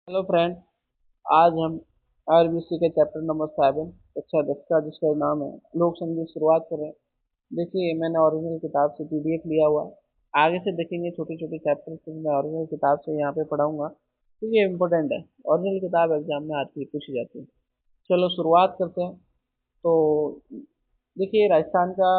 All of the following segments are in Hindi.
Hello friend. आज हम आरबीसी के चैप्टर नंबर 7 कक्षा 10 का जिसका नाम है लोक संगीत शुरुआत कर रहे हैं। देखिए, मैंने ओरिजिनल किताब से पीडीएफ लिया हुआ है। आगे से देखेंगे छोटे छोटे चैप्टर से मैं ओरिजिनल किताब से यहाँ पे पढ़ाऊंगा, तो ये इम्पोर्टेंट है। ओरिजिनल किताब एग्जाम में आती है, पूछी जाती है। चलो शुरुआत करते हैं। तो देखिए, राजस्थान का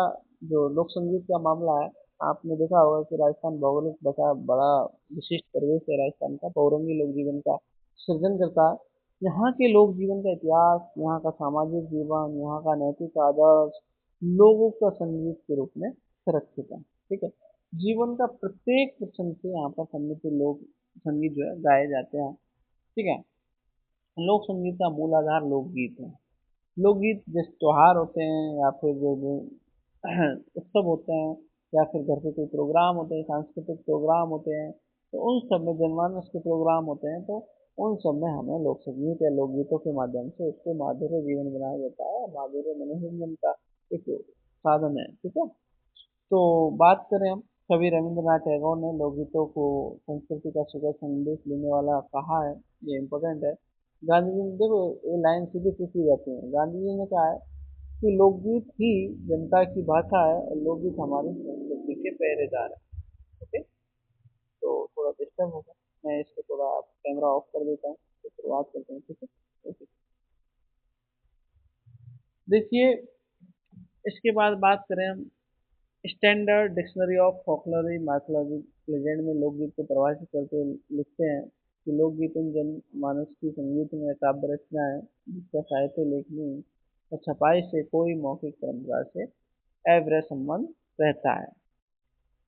जो लोक संगीत का मामला है, आपने देखा होगा कि राजस्थान भौगोलिक बड़ा बड़ा विशिष्ट परिवेश है। राजस्थान का बहुरंगी लोक जीवन का सृजन करता है। यहाँ के लोक जीवन का इतिहास, यहाँ का सामाजिक जीवन, यहाँ का नैतिक आदर्श लोगों का संगीत के रूप में संरक्षित है। ठीक है। जीवन का प्रत्येक प्रसंग से यहाँ पर सम्मिलित लोक संगीत जो है गाए जाते हैं। ठीक है। लोक संगीत का मूल आधार लोकगीत है। लोकगीत जैसे त्योहार होते हैं या फिर जो उत्सव होते हैं या फिर घर पे कोई प्रोग्राम होते हैं, सांस्कृतिक प्रोग्राम होते हैं, तो उन सब में जनमानस के प्रोग्राम होते हैं, तो उन सब में हमें लोक संगीत या लोकगीतों के माध्यम से उसको माधुर्य जीवन बनाया जाता है। माधुर्य मनोरंजन का एक साधन है। ठीक है। तो बात करें हम, कवि रविंद्रनाथ टैगोर ने लोकगीतों को संस्कृति का सुखद संदेश देने वाला कहा है। ये इम्पोर्टेंट है। गांधी जी ने, देखो, ये लाइन सीधी पूछी जाती है। गांधी जी ने कहा है कि लोकगीत ही जनता की भाषा है और लोकगीत हमारी संस्कृति के पहरेदार है। ओके। तो थोड़ा डिस्टर्ब होगा, मैं इसको थोड़ा कैमरा ऑफ कर देता हूँ, तो शुरुआत करते हैं। ठीक है। ओके। देखिए, इसके बाद बात करें हम, standard dictionary of folklore mythology legend में लोकगीत को परिभाषित करते हुए लिखते हैं कि लोकगीत उन जनमानस की संगीत में काव्य रचना है जिसका साहित्य लेखनी और छपाई से कोई मौखिक परंपरा से अविरत संबंध रहता है।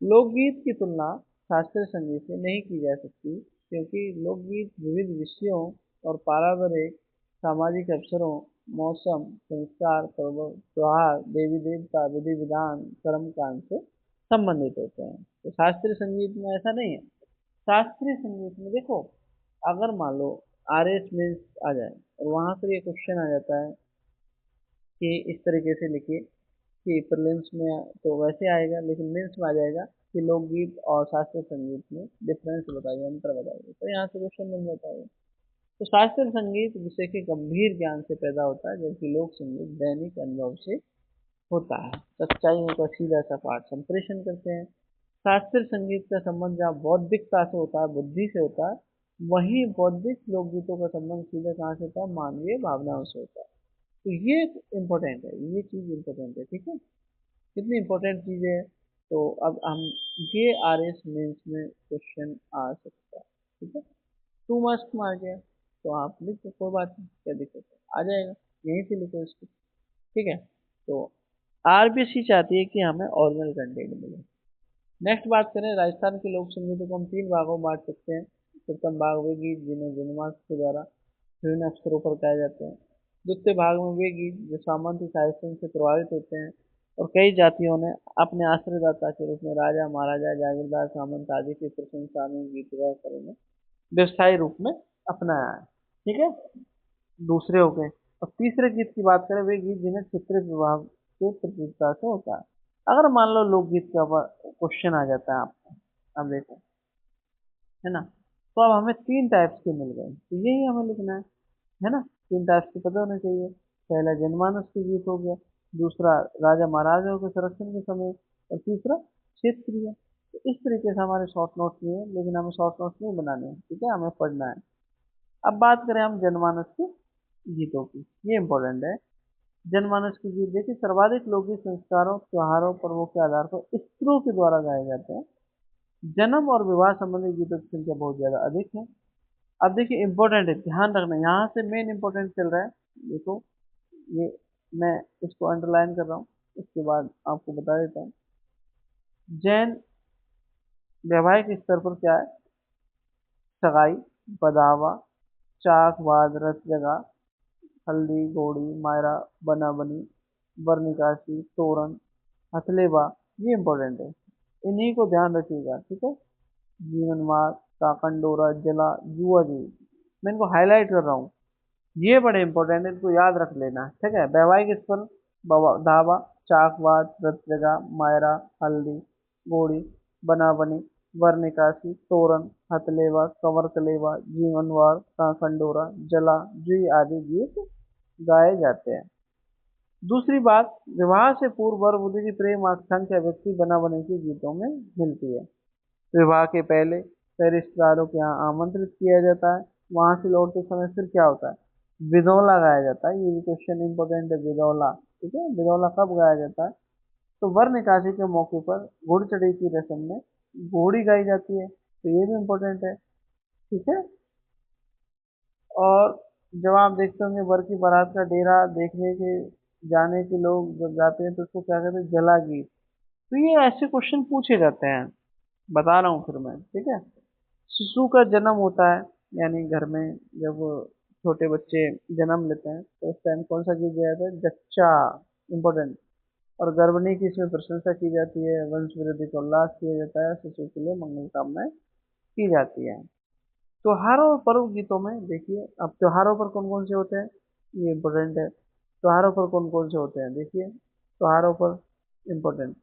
लोकगीत की तुलना शास्त्रीय संगीत से नहीं की जा सकती, क्योंकि लोकगीत विविध विषयों और पारंपरिक सामाजिक अवसरों, मौसम, संस्कार, पर्व, त्योहार, देवी देवता, विधि विधान, कर्म कांड से संबंधित होते हैं। तो शास्त्रीय संगीत में ऐसा नहीं है। शास्त्रीय संगीत में देखो, अगर मान लो आर एस मीन्स आ जाए और वहां से ये क्वेश्चन आ जाता है कि इस तरीके से लिखिए, कि प्रीलिम्स में तो वैसे आएगा, लेकिन मेंस में आ जाएगा कि लोकगीत और शास्त्रीय संगीत में डिफरेंस बताइए, अंतर बताइए, तो यहाँ से क्वेश्चन बन जाता है। तो शास्त्रीय संगीत विषय के गंभीर ज्ञान से पैदा होता है, जबकि लोक संगीत दैनिक अनुभव से होता है। सच्चाइयों का सीधा सा पाठ संप्रेषण करते हैं। शास्त्रीय संगीत का संबंध जहाँ बौद्धिकता से होता है, बुद्धि से होता है, वहीं बौद्धिक लोकगीतों का संबंध सीधा कहाँ से होता है, मानवीय भावनाओं से होता है। तो ये इम्पोर्टेंट है, ये चीज इम्पोर्टेंट है। ठीक है। कितनी इम्पोर्टेंट चीज़ है। तो अब हम, ये आर एस मेंस में क्वेश्चन आ सकता है। ठीक है। 2 मार्क्स में आ गया तो आप लिखो, कोई बात नहीं, क्या दिक्कत है, आ जाएगा, यहीं से लिखो इसको। ठीक है। तो आरबीसी चाहती है कि हमें ओरिजिनल कंटेंट मिले। नेक्स्ट बात करें, राजस्थान के लोक संगीतों को हम 3 भागों में बांट सकते हैं। प्रथम भाग वे गीत जिन्हें जनमानस के द्वारा विभिन्न अवसरों पर गाए जाते हैं। द्वितीय भाग में वे गीत जो सामंती साहित्य से प्रभावित होते हैं और कई जातियों ने अपने आश्रयदाता के रूप में राजा, महाराजा, जागीरदार, सामंत आदि की प्रशंसा में गीत गाया करेंगे, व्यवसायी रूप में अपनाया है। ठीक है। दूसरे हो गए। और तीसरे गीत की बात करें, वे गीत जिन्हें चित्रित विभाग के प्रतियोगिता से होता है। अगर मान लो लोकगीत का क्वेश्चन आ जाता है आपको, अब देखो, है ना, तो अब हमें 3 टाइप्स के मिल गए, तो यही हमें लिखना है ना। 3 टाइप्स के पता होने चाहिए। पहला जनमानस के गीत हो गया, दूसरा राजा महाराजाओं के संरक्षण के समय, और तीसरा क्षेत्रीय। तो इस तरीके से हमारे शॉर्ट नोट्स लिए हैं, लेकिन हमें शॉर्ट नोट्स नहीं बनाने हैं। ठीक है, हमें पढ़ना है। अब बात करें हम जनमानस के गीतों की, ये इंपॉर्टेंट है। जनमानस के गीत, देखिए, सर्वाधिक लोकगीत संस्कारों, त्योहारों, पर्वों के आधार पर स्त्रियों के द्वारा गाए जाते हैं। जन्म और विवाह संबंधी गीतों की संख्या बहुत ज्यादा अधिक है। अब देखिए, इंपॉर्टेंट है, ध्यान रखना, यहाँ से मेन इंपॉर्टेंट चल रहा है। देखो, ये मैं इसको अंडरलाइन कर रहा हूँ, इसके बाद आपको बता देता हूँ। जैन वैवाहिक स्तर पर क्या है, सगाई, बदावा, चाक, वाद, रत जगह, हल्दी, घोड़ी, मायरा, बना बनी, वर निकासी, तोरण, हथलेबा, ये इंपॉर्टेंट है। इन्हीं को ध्यान रखिएगा। ठीक है। जीवन मार्ग, काकंडोरा, जला, जुआ जी, मैं इनको हाईलाइट कर रहा हूँ, ये बड़े इंपॉर्टेंट है, इनको याद रख लेना। ठीक है। वैवाहिक स्थल, धावा, चाकवाद, रतजगा, मायरा, हल्दी, घोड़ी, बना बनी, वर निकासी, तोरण, हथलेवा, कंवर कलेवा, जीवनवार, खंडोरा, जला, जुई आदि गीत गाए जाते हैं। दूसरी बात, विवाह से पूर्व वर वधू की प्रेम आकांक्षा व्यक्ति बना बने के गीतों में मिलती है। विवाह के पहले कई रिश्तेदारों के यहाँ आमंत्रित किया जाता है। वहां से लौटते समय फिर क्या होता है, विदौला गाया जाता है। ये भी क्वेश्चन इंपॉर्टेंट है, विदौला। ठीक है, विदौला कब गाया जाता है? तो वर निकासी के मौके पर घोड़ी चढ़ी की रस्म में घोड़ी गाई जाती है, तो ये भी इम्पोर्टेंट है। ठीक है। और जब आप देखते होंगे वर की बारात का डेरा देखने के जाने के लोग जब जाते हैं तो उसको क्या कहते हैं, जला गीत। तो ये ऐसे क्वेश्चन पूछे जाते हैं, बता रहा हूँ फिर मैं। ठीक है। शिशु का जन्म होता है, यानी घर में जब छोटे बच्चे जन्म लेते हैं तो उस टाइम कौन सा गीत गाया जाता है, जच्चा। इम्पोर्टेंट। और गर्भणी की इसमें प्रशंसा की जाती है, वंश वृद्धि का उल्लास किया जाता है, शिशु के लिए मंगल कामनाएं की जाती है। त्योहारों और पर्व गीतों में देखिए, अब त्योहारों पर कौन कौन से होते हैं, ये इम्पोर्टेंट है। त्योहारों पर कौन कौन से होते हैं, देखिए त्योहारों पर इम्पोर्टेंट,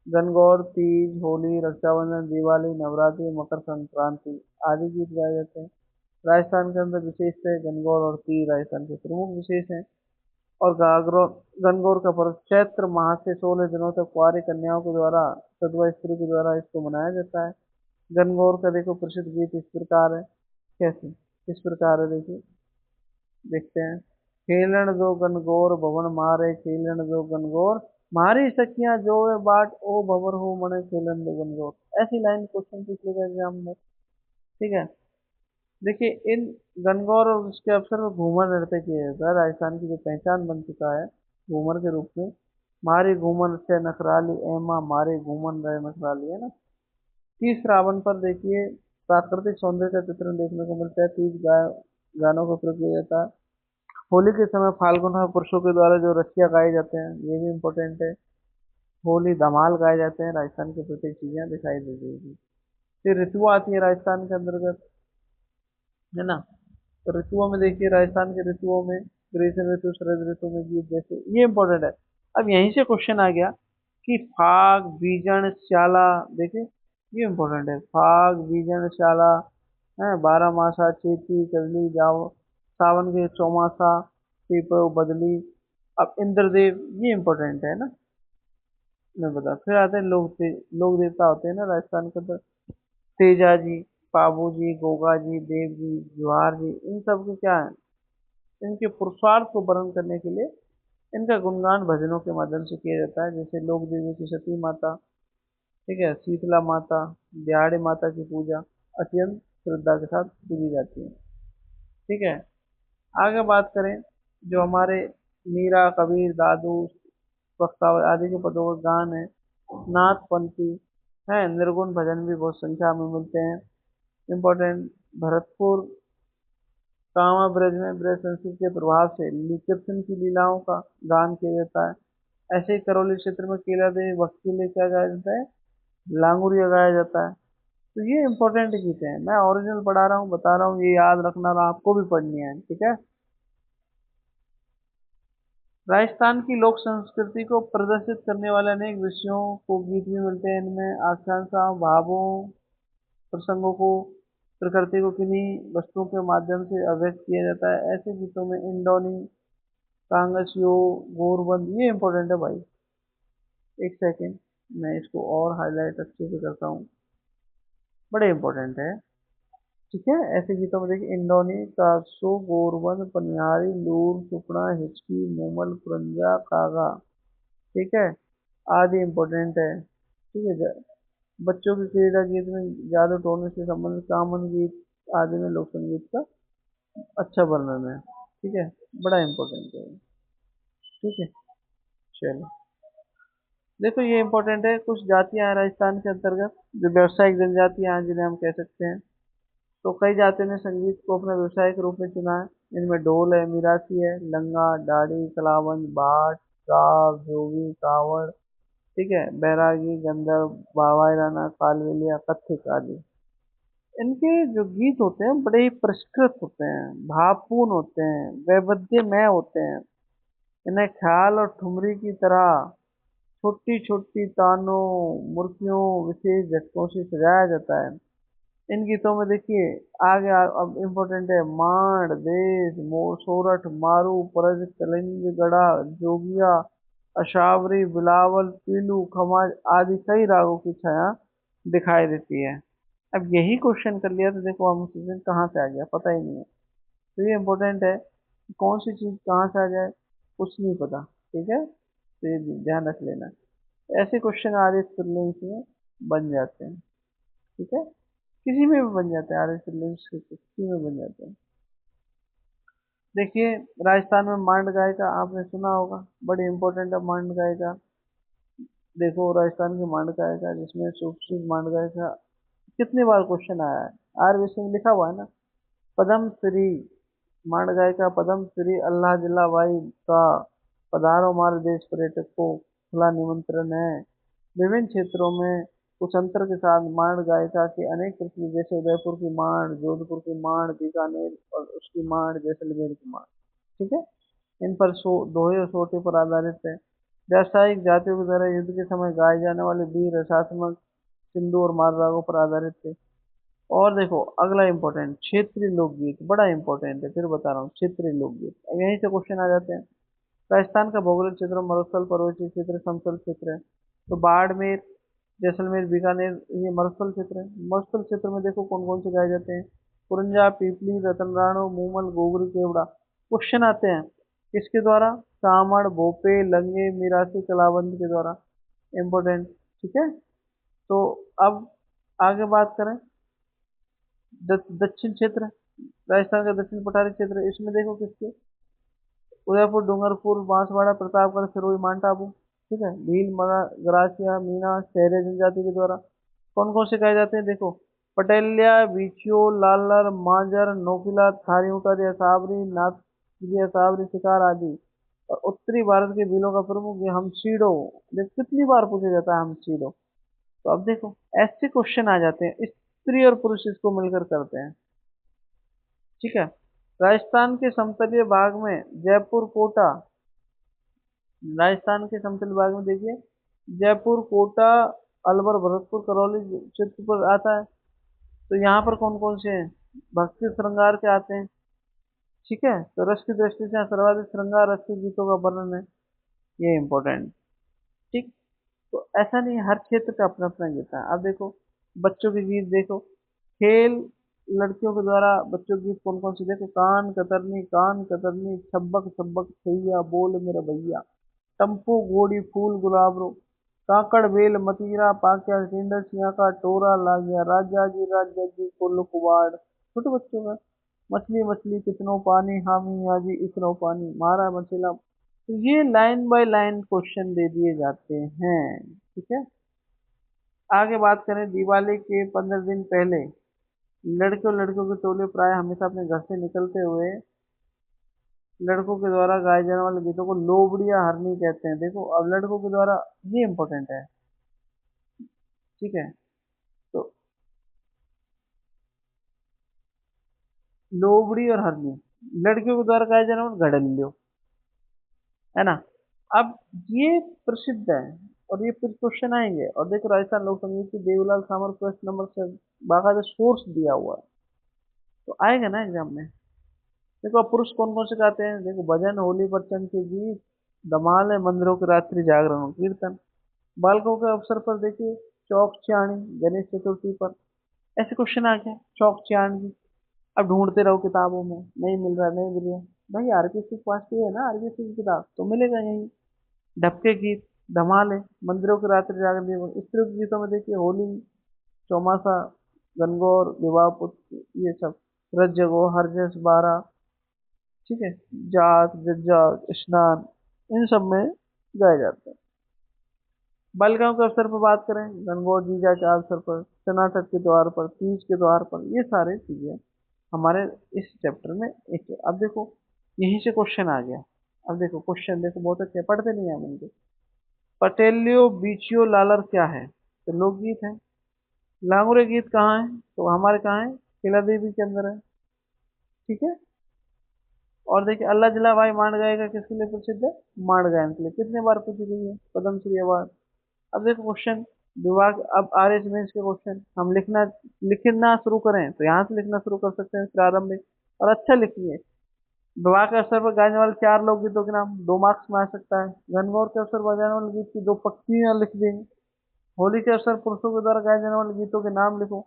गणगौर, तीज, होली, रक्षाबंधन, दिवाली, नवरात्रि, मकर संक्रांति आदि गीत गाए जाते हैं। राजस्थान के अंदर विशेष है गणगौर और तीज राजस्थान के प्रमुख विशेष हैं। और गणगौर का पर्व चैत्र माह से 16 दिनों तक कुंवारी कन्याओं के द्वारा, सधवा स्त्री के द्वारा इसको मनाया जाता है। गणगौर का देखो प्रसिद्ध गीत इस प्रकार है, कैसे, इस प्रकार है, देखिए देखते हैं। खेलन दो गणगौर भवन मारे, खेलन दो गणगौर मारी सखियां जो वे बाट, ओ भवर हो मने खेलन दो गणगौर। ऐसी लाइन क्वेश्चन पूछ लेगा एग्जाम में। ठीक है। देखिए इन गणगौर और उसके अवसर पर घूमर नृत्य किया जाता है, राजस्थान की जो पहचान बन चुका है घूमर के रूप में। मारे घूमर से नखराली एमा, मारे घूमन रहे नखराली, है ना। तीज श्रावण पर देखिए प्राकृतिक सौंदर्य का चित्रण देखने को मिलता है, तीज गानों का प्रयोग किया जाता है। होली के समय फाल्गुन में पुरुषों के द्वारा जो रसिया गाए जाते हैं, ये भी इम्पोर्टेंट है। होली धमाल गाए जाते हैं, राजस्थान की प्रत्येक चीजें दिखाई दे देगी। फिर ऋतुआ आती है राजस्थान के अंतर्गत, है ना। तो ऋतुओं में देखिए, राजस्थान के ऋतुओं में ग्रीष्म ऋतु, शरद ऋतु में गीत जैसे, ये इंपॉर्टेंट है। अब यहीं से क्वेश्चन आ गया कि फाग बीजन श्याला, देखिए ये इंपॉर्टेंट है, फाग बीजन श्याला है, 12 मासा चेती करली जाओ, सावन के चौमासा पीपो बदली। अब इंद्रदेव, ये इंपॉर्टेंट है ना, मैं बता। फिर आते हैं लोक देवता होते हैं ना राजस्थान के अंदर, तेजा जी, पाबू जी, गोगा जी, देव जी, जुहार जी, इन सब के क्या है, इनके पुरुषार्थ को वर्णन करने के लिए इनका गुणगान भजनों के माध्यम से किया जाता है। जैसे लोक देवी की सती माता, ठीक है, शीतला माता, दिहाड़ी माता की पूजा अत्यंत श्रद्धा के साथ पूजी जाती है। ठीक है। आगे बात करें, जो हमारे मीरा, कबीर, दादू, बख्तावर आदि के पदों का गान है, नाथ पंथी है, निर्गुण भजन भी बहुत संख्या में मिलते हैं। इम्पोर्टेंट, भरतपुर कांवड़ ब्रज में ब्रज संस्कृति के प्रभाव से कृष्ण की लीलाओं का गान किया जाता है। ऐसे ही करौली क्षेत्र में केला देवी भक्त के लिए क्या गाया जाता है, लांगुरिया गाया जाता है। तो ये इंपॉर्टेंट चीजें हैं, मैं ओरिजिनल पढ़ा रहा हूँ, बता रहा हूँ, ये याद रखना और आपको भी पढ़नी है। ठीक है। राजस्थान की लोक संस्कृति को प्रदर्शित करने वाले अनेक विषयों को गीत भी मिलते हैं। इनमें आकांक्षा भावों प्रसंगों को, प्रकृति को किन्हीं वस्तुओं के माध्यम से अभिव्यक्त किया जाता है। ऐसे गीतों में इंडोनी, कांगसियो, गोरबंद, ये इंपॉर्टेंट है भाई। एक सेकेंड, मैं इसको और हाईलाइट अच्छे से करता हूँ, बड़े इंपॉर्टेंट है। ठीक है। ऐसे गीतों में देखिए, इंडोनी, कागसो, गोरबंद, पनिहारी, लूर, सुपड़ा, हिचकी, मूमल, पुरंजा, कागा, ठीक है, आदि इंपॉर्टेंट है। ठीक है। बच्चों के क्रीड़ा गीत में जादू टोने से संबंधित कामन गीत आदि में लोक संगीत का अच्छा वर्णन है। ठीक है, बड़ा इंपॉर्टेंट है। ठीक है। चलो, देखो ये इंपॉर्टेंट है, कुछ जातियां हैं राजस्थान के अंतर्गत जो व्यावसायिक जनजातियां हैं, जिन्हें हम कह सकते हैं। तो कई जातियों ने संगीत को अपने व्यवसाय के रूप में चुना है। इनमें ढोल है, मिरासी है, लंगा, डाडी, कलावंज, भाट, राग, जोगी, कावड़, ठीक है, बैरागी, गंधर्व, बावाई राना, कालबेलिया, कत्थिक आदि। इनके जो गीत होते हैं बड़े ही परिष्कृत होते हैं, भावपूर्ण होते हैं, वैविध्यमय होते हैं। इन्हें ख्याल और ठुमरी की तरह छोटी छोटी तानों, मुर्कियों, विशेष झटकों से सजाया जाता है। इन गीतों में देखिए आगे अब इम्पोर्टेंट है मांड देश सोरठ मारू परज कलिंग गड़ा जोगिया अशावरी बिलावल पीलू खमाज आदि कई रागों की छाया दिखाई देती है। अब यही क्वेश्चन कर लिया तो देखो हम क्वेश्चन कहाँ से आ गया पता ही नहीं है। तो ये इम्पोर्टेंट है कि कौन सी चीज कहाँ से आ जाए कुछ नहीं पता। ठीक है, तो ये ध्यान रख लेना। ऐसे क्वेश्चन आर एस प्रीलिम्स में बन जाते हैं। ठीक है, किसी में भी बन जाते हैं, आर एस प्रीलिम्स के किसी में बन जाते हैं। देखिए राजस्थान में मांड गायिका आपने सुना होगा, बड़ी इंपॉर्टेंट है मांड गायिका। देखो राजस्थान की मांड गायिका जिसमें सुप्रसिद्ध मांड गायिका, कितनी बार क्वेश्चन आया है, आरबीसी में लिखा हुआ है ना। पद्म श्री मांड गायिका पद्म श्री अल्लाह जिला बाई का पधारो हमारे देश पर्यटक को खुला निमंत्रण है। विभिन्न क्षेत्रों में कुछ अंतर के साथ मांड गायिका के अनेक प्रसिद्ध जैसे उदयपुर की मांड, जोधपुर की मांड, बीकानेर और उसकी मांड, जैसलमेर की मांड। ठीक है, इन पर दोहे और सोटे पर आधारित है। व्यावसायिक जातियों के द्वारा युद्ध के समय गाए जाने वाले वीर रसात्मक सिंधु और मार रागों पर आधारित थे। और देखो अगला इंपॉर्टेंट क्षेत्रीय लोकगीत, बड़ा इंपॉर्टेंट है, फिर बता रहा हूँ क्षेत्रीय लोकगीत। अब यहीं से क्वेश्चन आ जाते हैं। राजस्थान का भौगोलिक क्षेत्र मरुस्थल पर्वतीय क्षेत्र समतल क्षेत्र है। तो बाड़मेर जैसलमेर बीकानेर ये मरुस्थल क्षेत्र है। मरुस्थल क्षेत्र में देखो कौन कौन से गाए जाते हैं, पुरंजा पीपली रतनराणो मूमल गोगरी केवड़ा। क्वेश्चन आते हैं किसके द्वारा, कामड़ भोपे लंगे मिरासी कलाबंद के द्वारा। इम्पोर्टेंट। ठीक है, तो अब आगे बात करें दक्षिण क्षेत्र, राजस्थान का दक्षिण पठारी क्षेत्र, इसमें देखो किसके, उदयपुर डूंगरपुर बांसवाड़ा प्रतापगढ़ सिरोही माउंट आबू। ठीक है, भील मरा गरासिया मीना शहरी जनजाति के द्वारा। कौन कौन से गाए जाते हैं देखो, पटेलिया बिछियो लालर मांजर नोकिला थारी उतर साबरी नाथ साबरी शिकार आदि। और उत्तरी भारत के भीलों का प्रमुख ये हमसीडो। देख कितनी बार पूछा जाता है हमसीडो। तो अब देखो ऐसे क्वेश्चन आ जाते हैं, स्त्री और पुरुष इसको मिलकर करते हैं। ठीक है, राजस्थान के समतलीय भाग में जयपुर कोटा, राजस्थान के समतल भाग में देखिए जयपुर कोटा अलवर भरतपुर करौली क्षेत्र पर आता है। तो यहाँ पर कौन कौन से हैं, भक्ति श्रृंगार के आते हैं। ठीक है, तो रस की दृष्टि से यहाँ सर्वाधिक श्रृंगार रस के गीतों का वर्णन है, ये इंपॉर्टेंट। ठीक, तो ऐसा नहीं हर क्षेत्र का अपना अपना गीत है। अब देखो बच्चों के गीत देखो, खेल लड़कियों के द्वारा बच्चों के गीत कौन कौन से देखो, कान कतरनी छब्बक छब्बक छैया बोल मेरा भैया, टम्पू घोड़ी फूल गुलाब रो, काकड़ बेल मतीरा पाक्या टिंडर सिया का टोरा लागिया राजा जी कोल्लू कुवाड़। छोटे बच्चों का मछली मछली कितनों पानी हामी आजी इतनों पानी मारा मछला। तो ये लाइन बाय लाइन क्वेश्चन दे दिए जाते हैं। ठीक है, आगे बात करें दिवाली के 15 दिन पहले लड़के और लड़कियों के टोले प्राय हमेशा अपने घर से निकलते हुए लड़कों के द्वारा गाए जाने वाले गीतों को लोबड़ी या हरनी कहते हैं। देखो अब लड़कों के द्वारा, ये इंपॉर्टेंट है। ठीक है, तो लोबड़ी और हरनी लड़कियों के द्वारा गाए जाने वाले घड़ल्लो, है ना। अब ये प्रसिद्ध है और ये फिर क्वेश्चन आएंगे। और देखो राजस्थान लोक संगीत की देवलाल सामर प्रश्न नंबर से बाकायदा सोर्स दिया हुआ है, तो आएगा ना एग्जाम में। देखो अब पुरुष कौन कौन से गाते हैं, देखो भजन होली पर चंद के गीत, धमाल है मंदिरों के रात्रि जागरण कीर्तन। बालकों के अवसर पर देखिए चौक चियाणी गणेश चतुर्थी पर। ऐसे क्वेश्चन आ गया चौक चियाणी, अब ढूंढते रहो किताबों में नहीं मिल रहा नहीं मिल रहा, भाई आरबीएससी के पास भी है ना, आरबीएससी की किताब तो मिलेगा यही। ढपके गीत, धमाल है मंदिरों के रात्रि जागरण स्त्रियों के गीतों में देखिए होली चौमासा गणगौर विवाह पुत्र ये सब, रज जगो हरजस बारह। ठीक है, जात जज्जा स्नान, इन सब में गाए जाते हैं। बालिकाओं के अवसर पर बात करें गणगौर जीजा के अवसर पर, चनाचट के द्वार पर, तीज के द्वार पर, ये सारे चीजें हमारे इस चैप्टर में एक। अब देखो यहीं से क्वेश्चन आ गया। अब देखो क्वेश्चन देखो बहुत अच्छे पढ़ते नहीं है हम इनके। पटेलियो बीचियो लालर क्या है, तो लोकगीत है। लांगुरे गीत कहाँ है, तो हमारे कहाँ है, कैला देवी के अंदर है। ठीक है, और देखिए अल्लाह जिला भाई मांड गाएगा किसके लिए प्रसिद्ध है, मांड गायन के लिए, कितने बार पूछी गई है, पद्मश्री अवार्ड। अब देखो क्वेश्चन विभाग अब आर एच मेंस के क्वेश्चन हम लिखना शुरू करें तो यहाँ से लिखना शुरू कर सकते हैं प्रारंभिक, और अच्छा लिखिए। विवाह के अवसर पर गाने वाले 4 लोकगीतों के नाम, 2 मार्क्स में आ सकता है। गणगौर के अवसर पर बजाने वाले गीत की 2 पंक्तियां लिख देंगे। होली के अवसर पुरुषों के द्वारा गाए जाने वाले गीतों के नाम लिखो।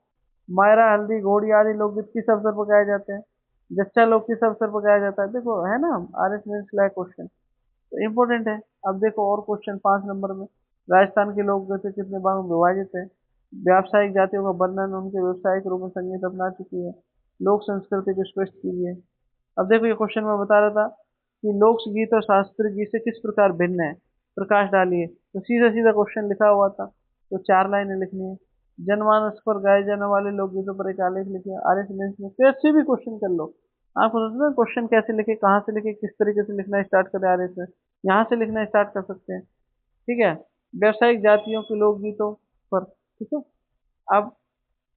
मायरा, हल्दी, घोड़ी आदि लोकगीत किस अवसर पर गाए जाते हैं? जच्चा लोग किस अवसर पर गाया जाता है? देखो है ना, आर एस मेंस लायक क्वेश्चन तो इम्पोर्टेंट है। अब देखो और क्वेश्चन 5 नंबर में, राजस्थान के लोकगीत कितने भागों में विभाजित है? व्यावसायिक जातियों का वर्णन, उनके व्यावसायिक रूप में संगीत अपना चुकी है। लोक संस्कृति को स्पष्ट कीजिए। अब देखो ये क्वेश्चन मैं बता रहा था कि लोक गीत और शास्त्रीय गीत से किस प्रकार भिन्न है, प्रकाश डालिए। तो सीधा सीधा क्वेश्चन लिखा हुआ था, तो 4 लाइनें लिखनी है। जनमानस पर गाए जाने वाले लोकगीतों पर एक आलेख लिखिए। आर एस में कैसे भी क्वेश्चन कर लो, आपको सोचना क्वेश्चन कैसे लिखे, कहाँ से लिखे, किस तरीके से लिखना स्टार्ट करें, आर एस में यहाँ से लिखना स्टार्ट कर सकते हैं। ठीक है, व्यावसायिक जातियों के लोकगीतों पर। ठीक है, अब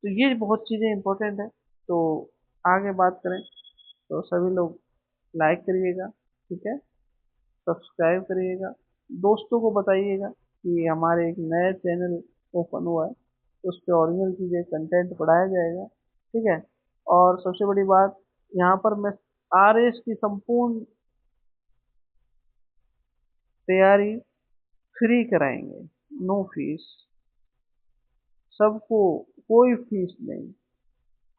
तो ये बहुत चीजें इंपॉर्टेंट है। तो आगे बात करें तो सभी लोग लाइक करिएगा, ठीक है, सब्सक्राइब करिएगा, दोस्तों को बताइएगा कि हमारे एक नया चैनल ओपन हुआ है, उस पर ओरिजिनल चीज़ें कंटेंट पढ़ाया जाएगा। ठीक है, और सबसे बड़ी बात, यहाँ पर मैं आर एस की संपूर्ण तैयारी फ्री कराएंगे, नो फीस, सबको, कोई फीस नहीं,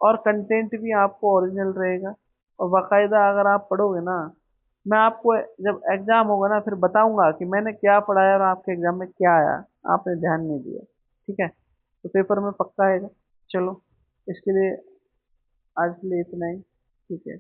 और कंटेंट भी आपको ओरिजिनल रहेगा। और बाकायदा अगर आप पढ़ोगे ना, मैं आपको जब एग्जाम होगा ना फिर बताऊंगा कि मैंने क्या पढ़ाया और आपके एग्जाम में क्या आया, आपने ध्यान नहीं दिया। ठीक है, तो पेपर में पक्का आएगा। चलो, इसके लिए आज के लिए इतना ही। ठीक है।